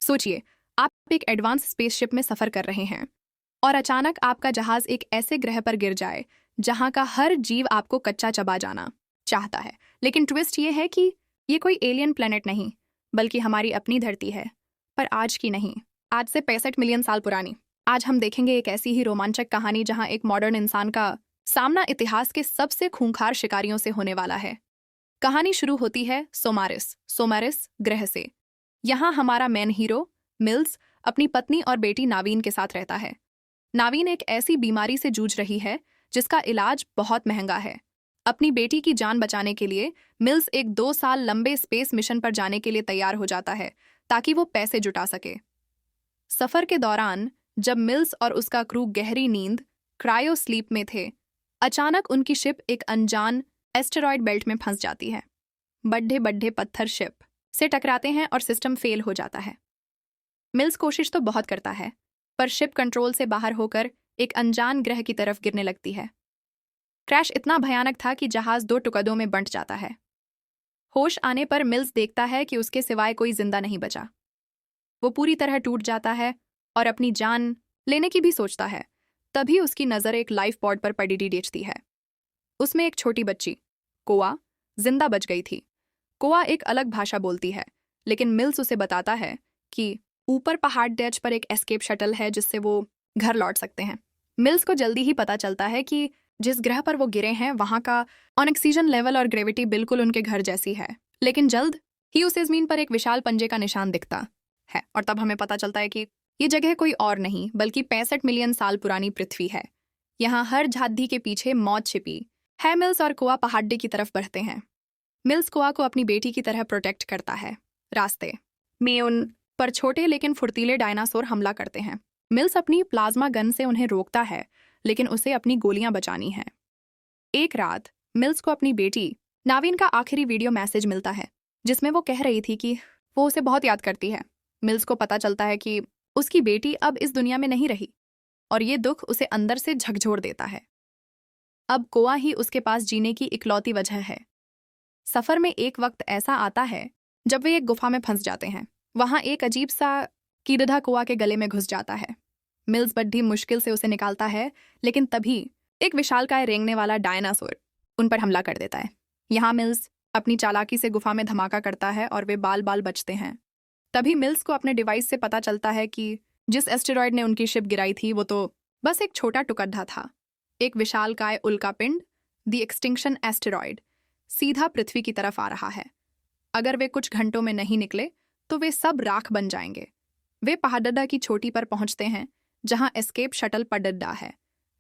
सोचिए, आप एक एडवांस स्पेसशिप में सफर कर रहे हैं और अचानक आपका जहाज एक ऐसे ग्रह पर गिर जाए जहां का हर जीव आपको कच्चा चबा जाना चाहता है। लेकिन ट्विस्ट ये है कि ये कोई एलियन प्लेनेट नहीं, बल्कि हमारी अपनी धरती है। पर आज की नहीं, आज से 65 मिलियन साल पुरानी। आज हम देखेंगे एक ऐसी ही रोमांचक कहानी जहां एक मॉडर्न इंसान का सामना इतिहास के सबसे खूंखार शिकारियों से होने वाला है। कहानी शुरू होती है सोमारिस ग्रह से। यहाँ हमारा मेन हीरो मिल्स अपनी पत्नी और बेटी नावीन के साथ रहता है। नावीन एक ऐसी बीमारी से जूझ रही है जिसका इलाज बहुत महंगा है। अपनी बेटी की जान बचाने के लिए मिल्स एक 2 साल लंबे स्पेस मिशन पर जाने के लिए तैयार हो जाता है ताकि वो पैसे जुटा सके। सफर के दौरान जब मिल्स और उसका क्रू गहरी नींद क्रायो स्लीप में थे, अचानक उनकी शिप एक अनजान एस्टेरॉयड बेल्ट में फंस जाती है। बड्ढे बड्ढे पत्थर शिप से टकराते हैं और सिस्टम फेल हो जाता है। मिल्स कोशिश तो बहुत करता है, पर शिप कंट्रोल से बाहर होकर एक अनजान ग्रह की तरफ गिरने लगती है। क्रैश इतना भयानक था कि जहाज 2 टुकड़ों में बंट जाता है। होश आने पर मिल्स देखता है कि उसके सिवाय कोई जिंदा नहीं बचा। वो पूरी तरह टूट जाता है और अपनी जान लेने की भी सोचता है। तभी उसकी नज़र एक लाइफ पॉड पर पड़ी देखती है। उसमें एक छोटी बच्ची कोआ जिंदा बच गई थी। कोआ एक अलग भाषा बोलती है, लेकिन मिल्स उसे बताता है कि ऊपर पहाड़ डेच पर एक एस्केप शटल है जिससे वो घर लौट सकते हैं। मिल्स को जल्दी ही पता चलता है कि जिस ग्रह पर वो गिरे हैं वहां का ऑक्सीजन लेवल और ग्रेविटी बिल्कुल उनके घर जैसी है। लेकिन जल्द ही उसे जमीन पर एक विशाल पंजे का निशान दिखता है और तब हमें पता चलता है कि ये जगह कोई और नहीं बल्कि 65 मिलियन साल पुरानी पृथ्वी है। यहाँ हर झादी के पीछे मौत छिपी है। मिल्स और कोआ पहाड़ी की तरफ बढ़ते हैं। मिल्स कोआ को अपनी बेटी की तरह प्रोटेक्ट करता है। रास्ते में उन पर छोटे लेकिन फुर्तीले डायनासोर हमला करते हैं। मिल्स अपनी प्लाज्मा गन से उन्हें रोकता है, लेकिन उसे अपनी गोलियां बचानी हैं। एक रात मिल्स को अपनी बेटी नावीन का आखिरी वीडियो मैसेज मिलता है जिसमें वो कह रही थी कि वो उसे बहुत याद करती है। मिल्स को पता चलता है कि उसकी बेटी अब इस दुनिया में नहीं रही और ये दुख उसे अंदर से झकझोर देता है। अब कोआ ही उसके पास जीने की इकलौती वजह है। सफर में एक वक्त ऐसा आता है जब वे एक गुफा में फंस जाते हैं। वहां एक अजीब सा कीड़ा कोआ के गले में घुस जाता है। मिल्स बड़ी मुश्किल से उसे निकालता है, लेकिन तभी एक विशालकाय रेंगने वाला डायनासोर उन पर हमला कर देता है। यहाँ मिल्स अपनी चालाकी से गुफा में धमाका करता है और वे बाल बाल बचते हैं। तभी मिल्स को अपने डिवाइस से पता चलता है कि जिस एस्टेरॉयड ने उनकी शिप गिराई थी वो तो बस एक छोटा टुकड़ा था। एक विशालकाय उल्कापिंड, द एक्सटिंक्शन एस्टेरॉयड, सीधा पृथ्वी की तरफ आ रहा है। अगर वे कुछ घंटों में नहीं निकले तो वे सब राख बन जाएंगे। वे पहाड़डा की चोटी पर पहुंचते हैं जहां एस्केप शटल पडड्डा है,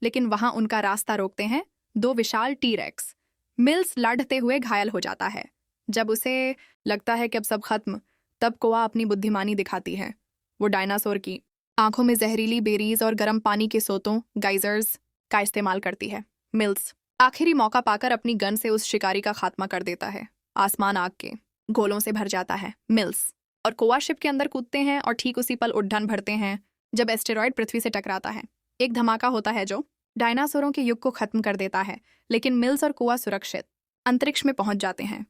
लेकिन वहां उनका रास्ता रोकते हैं 2 विशाल टी-रेक्स। मिल्स लड़ते हुए घायल हो जाता है। जब उसे लगता है कि अब सब खत्म, तब कोआ अपनी बुद्धिमानी दिखाती है। वो डायनासोर की आंखों में जहरीली बेरीज और गर्म पानी के सोतों गाइजर्स का इस्तेमाल करती है। मिल्स आखिरी मौका पाकर अपनी गन से उस शिकारी का खात्मा कर देता है। आसमान आग के गोलों से भर जाता है। मिल्स और कोआ शिप के अंदर कूदते हैं और ठीक उसी पल उड्डान भरते हैं जब एस्टेरॉयड पृथ्वी से टकराता है। एक धमाका होता है जो डायनासोरों के युग को खत्म कर देता है, लेकिन मिल्स और कोआ सुरक्षित अंतरिक्ष में पहुंच जाते हैं।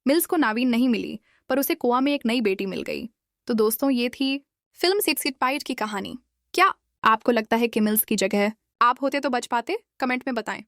मिल्स को नावीन नहीं मिली, पर उसे कोआ में एक नई बेटी मिल गई। तो दोस्तों, ये थी फिल्म सिक्स फीट पाइट की कहानी। क्या आपको लगता है कि मिल्स की जगह आप होते तो बच पाते? कमेंट में बताएं।